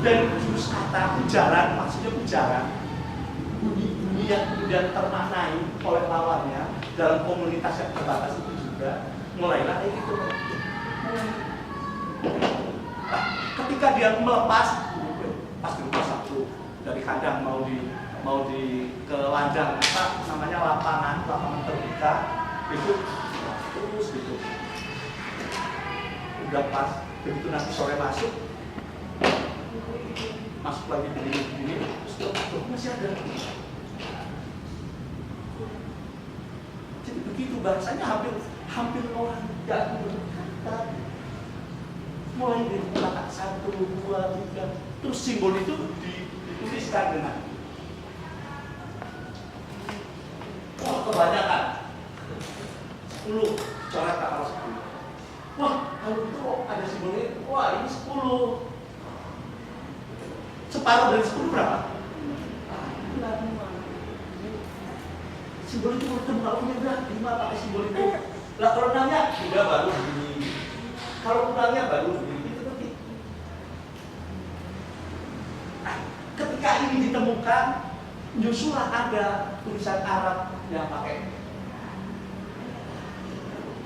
dari jurus kata ujaran, maksudnya ujaran bunyi-bunyi yang kemudian termaknai oleh lawannya dalam komunitas yang terbatas itu juga mulailah kayak gitu. Nah, ketika dia melepas pas di rumah satu dari kandang mau di ke ladang apa namanya lapangan terbuka itu terus gitu udah pas begitu nanti sore masuk lagi begini terus masih ada. Jadi begitu bahasanya hampir orang nggak berkata, mulai dari kata 1, 2, 3 terus simbol itu dituliskan dengan kebanyakan 10 coret kapal 10. Wah kalau itu ada simbolnya, wah ini 10. Separuh dari 10 berapa? Simbol itu bertemu kalau punya berat 5 pakai simbol itu. Lah kalau 6-nya 3 baru begini. Kalau kurangnya baru begini. Itu penting. Nah, ketika ini ditemukan, nyusulah ada tulisan Arab yang pakai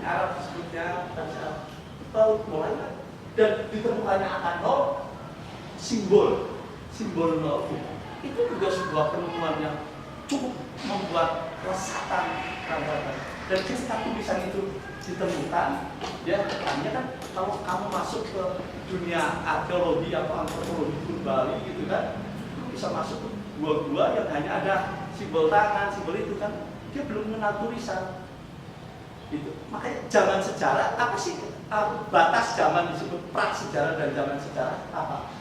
Arab sebutnya tahu mulai dan ditemukannya angka 0 simbol 0 itu juga sebuah penemuan yang cukup membuat resatan gambaran. Dan ketika tulisan itu ditemukan, ya katanya kan kalau kamu masuk ke dunia arkeologi atau antropologi Bali gitu kan, bisa masuk ke gua-gua yang hanya ada simbol tangan, simbol itu kan, dia belum mengenal tulisan. Itu makanya zaman sejarah apa sih batas zaman disebut prasejarah dan zaman sejarah apa?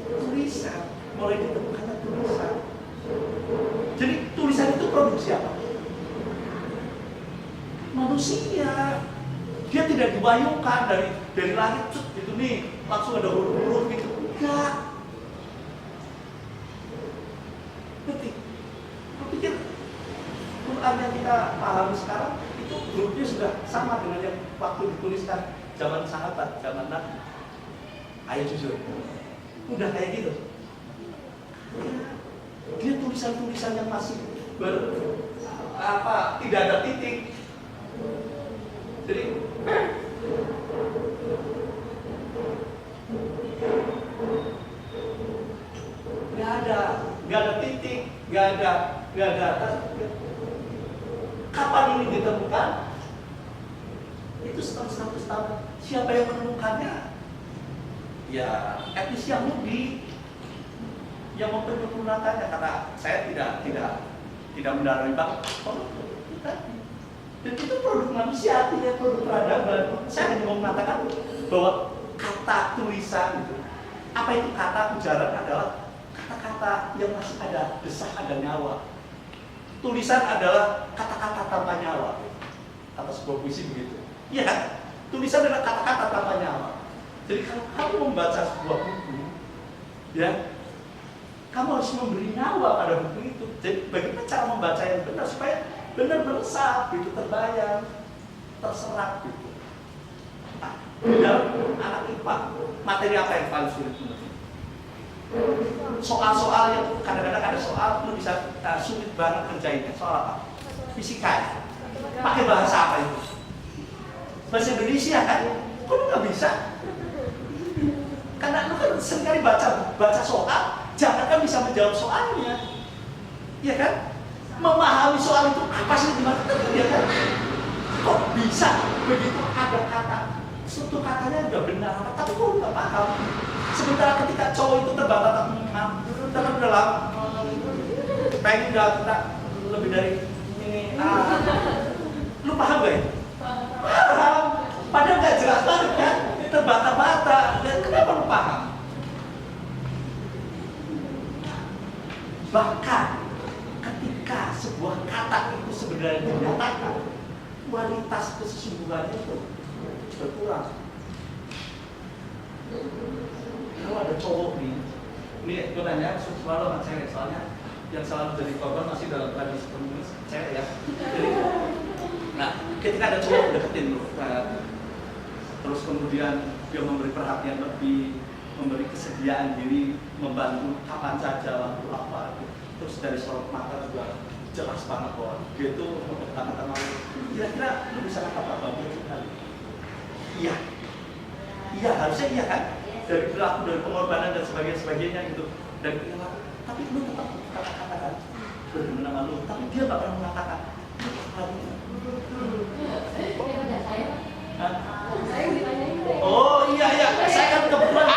Tulisan, mulai ditemukannya tulisan. Jadi tulisan itu produksi apa? Manusia. Dia tidak diwayungkan dari langit gitu nih, langsung ada huruf-huruf gitu. Enggak. Ngerti? Aku pikir Quran yang kita pahami sekarang itu hurufnya sudah sama dengan yang waktu dituliskan zaman sahabat, zaman Nabi. Ayo jujur. Udah kayak gitu. Dia tulisan-tulisan yang masih tidak ada titik. Jadi nggak ada titik, nggak ada atas. Kapan ini ditemukan? Itu setelah 100 tahun. Siapa yang menemukannya? Ya etnis Yahudi yang mempergunakannya, karena saya tidak mendalami banget. Dan itu produk manusia, tidak produk peradaban. Saya hanya mau mengatakan bahwa kata tulisan itu, apa itu kata ujaran adalah kata-kata yang masih ada desah, ada nyawa. Tulisan adalah kata-kata tanpa nyawa. Kata sebuah puisi begitu. Iya kan? Tulisan adalah kata-kata tanpa nyawa. Jadi kalau kamu membaca sebuah buku, ya, kamu harus memberi nyawa pada buku itu. Jadi bagaimana cara membaca yang benar supaya benar meresap, gitu, terbayang, terserap gitu. Nah, dalam anak IPA, materi apa yang paling sulit menurut? Soal-soal yang kadang-kadang ada soal lu bisa sulit banget kerjainnya. Soal apa? Fisika ya? Pakai bahasa apa itu? Bahasa Indonesia kan? Kok lu nggak bisa? Karena lu kan seringkali baca soal, jangan kan bisa menjawab soalnya, ya kan? Memahami soal itu apa sih gimana? Ya kan? Kok bisa begitu ada kata, suatu katanya udah benar, tapi kok nggak paham? Sementara ketika cowok itu terbata-bata, terus udah lama, pengen udah lebih dari ini, lu paham gak ya? Paham, padahal nggak jelas banget kan? Terbata-bata, dan kenapa lu paham? Bahkan ketika sebuah kata itu sebenarnya dinyatakan, kualitas kesesungguhannya itu berkurang. Kalau ada cowok nih, ini gue nanya selalu sama cewek, soalnya yang selalu jadi korban masih dalam tradisi komunis cewek ya. Jadi, nah ketika ada cowok deketin lu, terus kemudian dia memberi perhatian lebih, memberi kesediaan diri, membantu kapan saja, waktu apa. Terus dari sorot mata juga jelas banget bahwa dia itu kata-kata malu. Kira-kira lu bisa nangkap apa sekali? Iya, iya harusnya iya kan? Dari perilaku, dari pengorbanan dan sebagainya gitu. Dari perilaku, tapi lu tetap kata-kata kan? Benar-benar malu, tapi dia nggak pernah mengatakan. Oh iya, saya kan kebetulan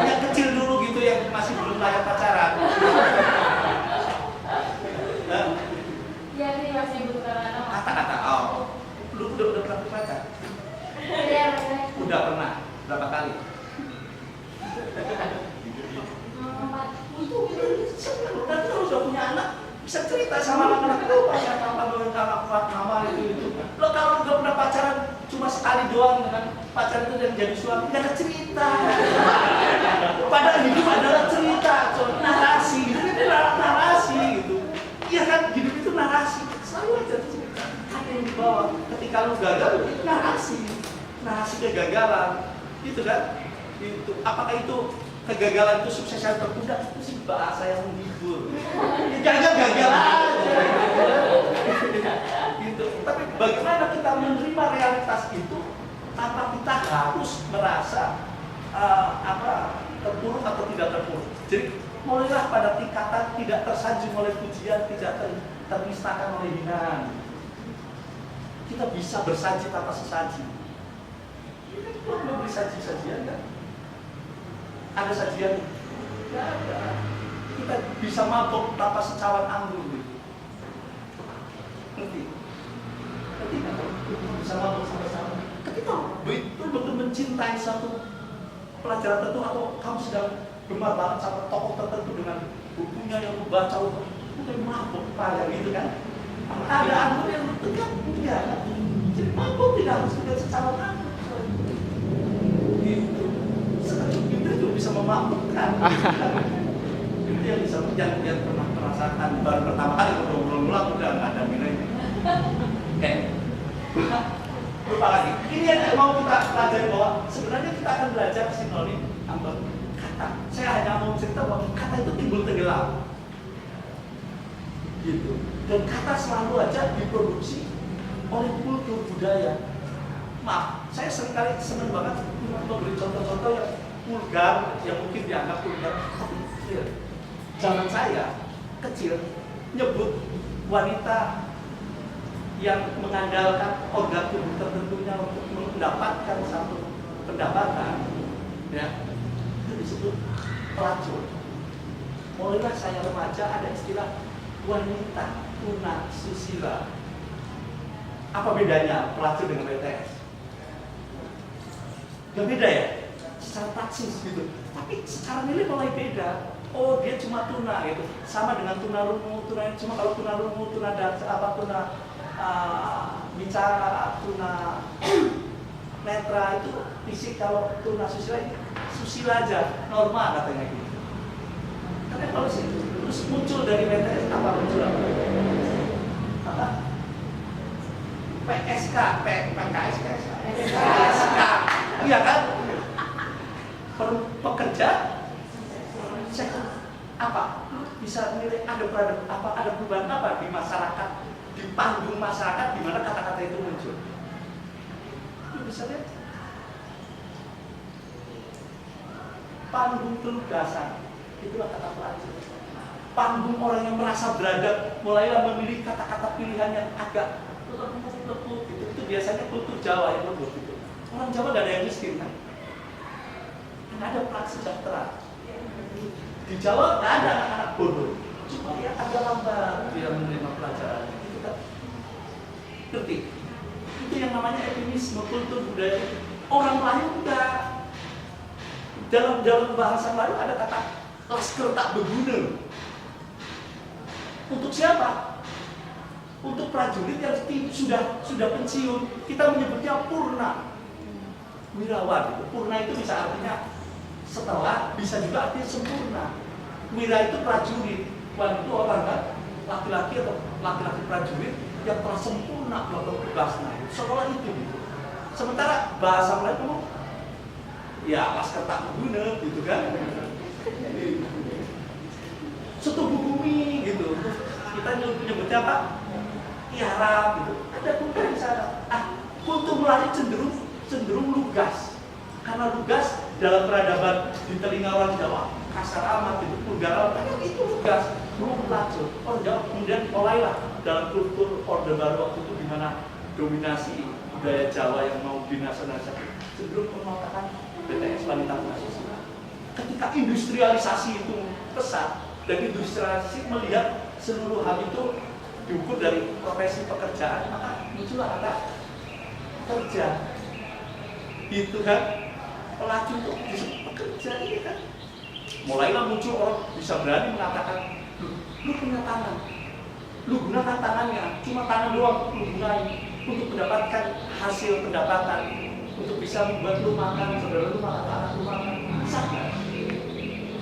yang kecil dulu gitu, yang masih belum layak pacaran. Iya sih masih butuh Kata-kata, oh, lu udah pernah pacar? Iya. Udah pernah, berapa kali? Dan kalau sudah punya anak, bisa cerita sama anak-anak itu pacar apa kuat mama itu. Lo kalau udah pernah pacaran cuma sekali doang dengan pacar itu dan jadi suami, nggak ada cerita. Padahal hidup adalah cerita, narasi, hidup itu narasi gitu. Iya kan, hidup itu narasi, selalu aja cerita. Ada yang dibawa. Ketika lo gagal, itu narasi kegagalan, gitu kan? Itu apakah itu kegagalan itu sukses yang tertunda? Itu sih bahasa yang menghibur. Gagal aja. Gitu. Tapi bagaimana kita menerima realitas itu tanpa kita harus merasa terpuruk atau tidak terpuruk. Jadi mulailah pada tingkatan tidak tersanjung oleh pujian, tidak ternistakan oleh hinaan. Kita bisa bersaji tanpa sesaji. Ini kan memberi saji-sajian kan? Ada sajian? Tidak ada. Kita bisa mabuk tanpa secawan anggur gitu. Ngerti? Ngerti kan? Bisa mabuk sama-sama. Ketika betul-betul mencintai satu pelajaran tertentu atau kamu sedang gemar banget sama tokoh tertentu dengan bukunya yang membaca udah mabuk pada gitu kan? Ada anggur yang tegak enggak kan? Jadi mabuk tidak harus dengan secawan anggur. Gitu. Sekecuali itu bisa memabukkan. Itu yang bisa yang pernah merasakan baru pertama kali ngobrol-ngobrol udah nggak ada nilainya. Oke. Lupa lagi. Ini yang mau kita pelajari bahwa sebenarnya kita akan belajar sinonim atau kata. Saya hanya mau cerita bahwa kata itu timbul tenggelam. Gitu. Dan kata selalu aja diproduksi oleh kultur budaya. Maaf, saya seringkali senang banget memberi contoh-contoh yang vulgar, yang mungkin dianggap vulgar, tapi kecil. Zaman saya kecil nyebut wanita yang mengandalkan organ tubuh tertentunya untuk mendapatkan satu pendapatan, ya, itu disebut pelacur. Mulailah saya remaja ada istilah wanita tuna susila. Apa bedanya pelacur dengan BTS? Gak beda ya? Secara taksis gitu. Tapi secara nilai mulai beda. Oh dia cuma tuna gitu. Sama dengan tuna rungu, tuna cuma kalau tuna rungu, tuna dansa, apa tuna bicara, tuna netra itu fisik. Kalau tuna susila ini susila aja, normal katanya gitu. Tapi kalau sih terus muncul dari BTS apa muncul apa? Apa? PSK, PSK, iya kan? Pekerja, apa? Bisa nilai ada perubahan apa di masyarakat, di panggung masyarakat di mana kata-kata itu muncul? Lu bisa lihat? Panggung penugasan, itulah kata pelacur. Panggung orang yang merasa beradab, mulailah memilih kata-kata pilihan yang agak lembut gitu. Itu biasanya kultur Jawa yang lembut gitu. Orang Jawa gak ada yang miskin kan? Nggak ada prasejahtera. Di Jawa gak ada anak-anak bodoh. Cuma dia agak lambat dia menerima pelajaran. Itu kan ngerti? Itu yang namanya epimisme kultur budaya. Orang Melayu enggak. Dalam bahasa Melayu ada kata laskar tak berguna. Untuk siapa? Untuk prajurit yang sudah pensiun, kita menyebutnya purna wirawan. Purna itu bisa artinya setelah, bisa juga artinya sempurna. Wira itu prajurit, wan itu orang kan laki-laki atau laki-laki prajurit yang telah sempurna melakukan tugasnya. Sekolah itu gitu. Sementara bahasa Melayu ya laskar tak guna gitu kan. Setubuh bumi gitu. Kita nyebutnya apa? Tiarap gitu. Ada kultur di sana. Kultur Melayu cenderung lugas. Karena lugas dalam peradaban di telinga orang Jawa kasar amat gitu, vulgar amat. Itu lugas. Belum lanjut. Orang Jawa kemudian mulailah dalam kultur Orde Baru waktu itu di mana dominasi budaya Jawa yang mau dinasionalisasi cenderung mengatakan BTS wanita Pancasila. Ketika industrialisasi itu pesat dan industrialisasi melihat seluruh hal itu diukur dari profesi pekerjaan, maka muncullah kata kerja. Itu kan pelaku itu disebut pekerja ini kan. Mulailah muncul orang bisa berani mengatakan, lu punya tangan, lu gunakan tangannya, cuma tangan doang lu gunain untuk mendapatkan hasil pendapatan, untuk bisa membuat lu makan, saudara lu makan, anak lu makan.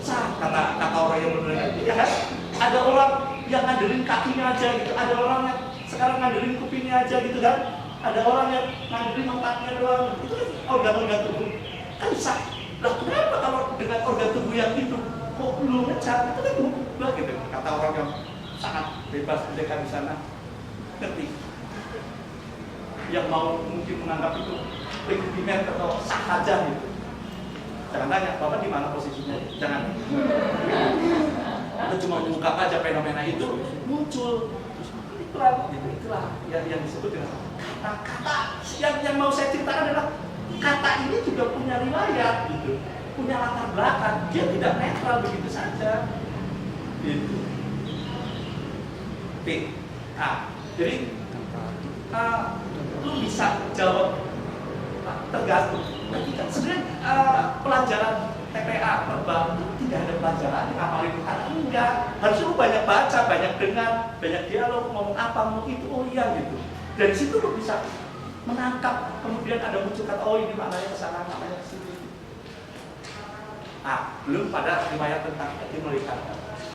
Sah kata orang yang benar. Ya kan? Ada orang yang ngandelin kakinya aja gitu, ada orang yang sekarang ngandelin kupingnya aja gitu kan, ada orang yang ngandelin otaknya doang. Itu kan organ-organ tubuh kan sah. Lah kenapa kalau dengan organ tubuh yang itu kok lu ngecat? Itu kan berubah gitu. Kata orang yang sangat bebas mendekat di sana, ngerti? Yang mau mungkin menganggap itu legitimate atau sah saja gitu. Jangan tanya, Bapak di mana posisinya? Jangan. Atau cuma mengungkap aja fenomena itu muncul. Itulah yang disebut dengan kata. Yang mau saya ceritakan adalah kata ini juga punya riwayat gitu, punya latar belakang. Dia tidak netral begitu saja. Gitu. Jadi lu bisa jawab tergantung. Sebenarnya pelajaran TPA berbang itu tidak ada pelajaran ngapalin kata enggak. Harusnya lu banyak baca, banyak dengar, banyak dialog, ngomong apa, ngomong itu, oh iya gitu. Dari situ lu bisa menangkap, kemudian ada muncul kata, oh ini maknanya kesana, maknanya kesini. Belum pada riwayat tentang etimologi kata.